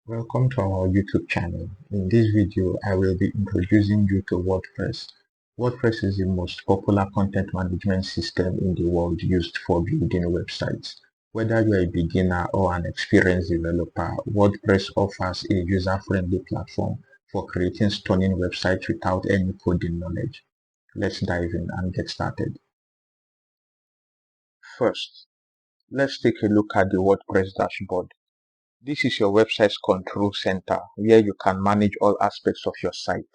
Welcome to our YouTube channel. In this video, I will be introducing you to WordPress. WordPress is the most popular content management system in the world used for building websites. Whether you are a beginner or an experienced developer, WordPress offers a user-friendly platform for creating stunning websites without any coding knowledge. Let's dive in and get started. First, let's take a look at the WordPress dashboard. This is your website's control center where you can manage all aspects of your site.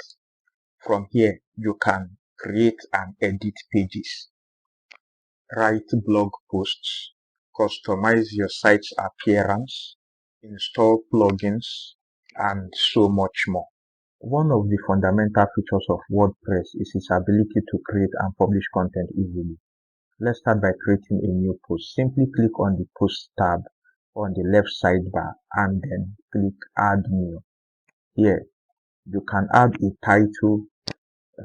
From here, you can create and edit pages, write blog posts, customize your site's appearance, install plugins, and so much more. One of the fundamental features of WordPress is its ability to create and publish content easily. Let's start by creating a new post. Simply click on the Post tab on the left sidebar and then click Add New. Here, you can add a title,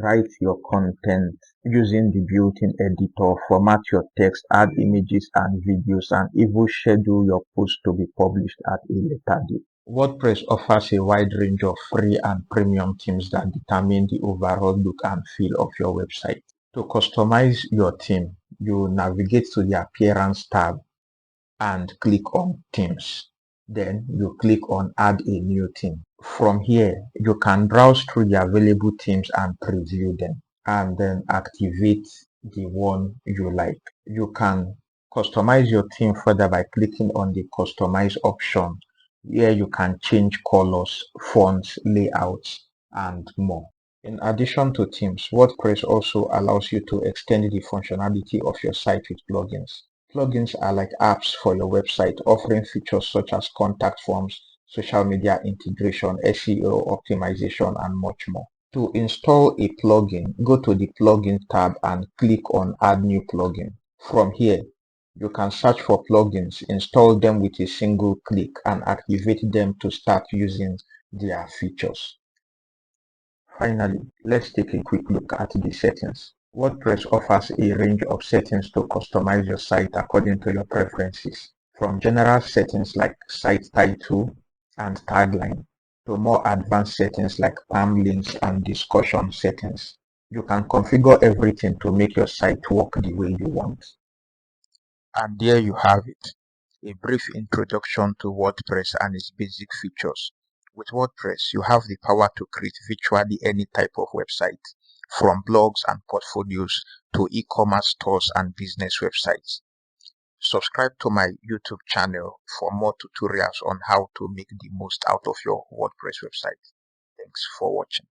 write your content using the built-in editor, format your text, add images and videos, and even schedule your post to be published at a later date. WordPress offers a wide range of free and premium themes that determine the overall look and feel of your website. To customize your theme, you navigate to the Appearance tab and click on Themes. Then you click on Add a new theme. From here, you can browse through the available themes and preview them, and then activate the one you like. You can customize your theme further by clicking on the Customize option, where you can change colors, fonts, layouts, and more. In addition to themes, WordPress also allows you to extend the functionality of your site with plugins. Plugins are like apps for your website, offering features such as contact forms, social media integration, SEO optimization, and much more. To install a plugin, go to the Plugin tab and click on Add New Plugin. From here, you can search for plugins, install them with a single click, and activate them to start using their features. Finally, let's take a quick look at the settings. WordPress offers a range of settings to customize your site according to your preferences, from general settings like site title and tagline to more advanced settings like palm links and discussion settings. You can configure everything to make your site work the way you want. And there you have it, a brief introduction to WordPress and its basic features. With WordPress, you have the power to create virtually any type of website, from blogs and portfolios to e-commerce stores and business websites. Subscribe to my YouTube channel for more tutorials on how to make the most out of your WordPress website. Thanks for watching.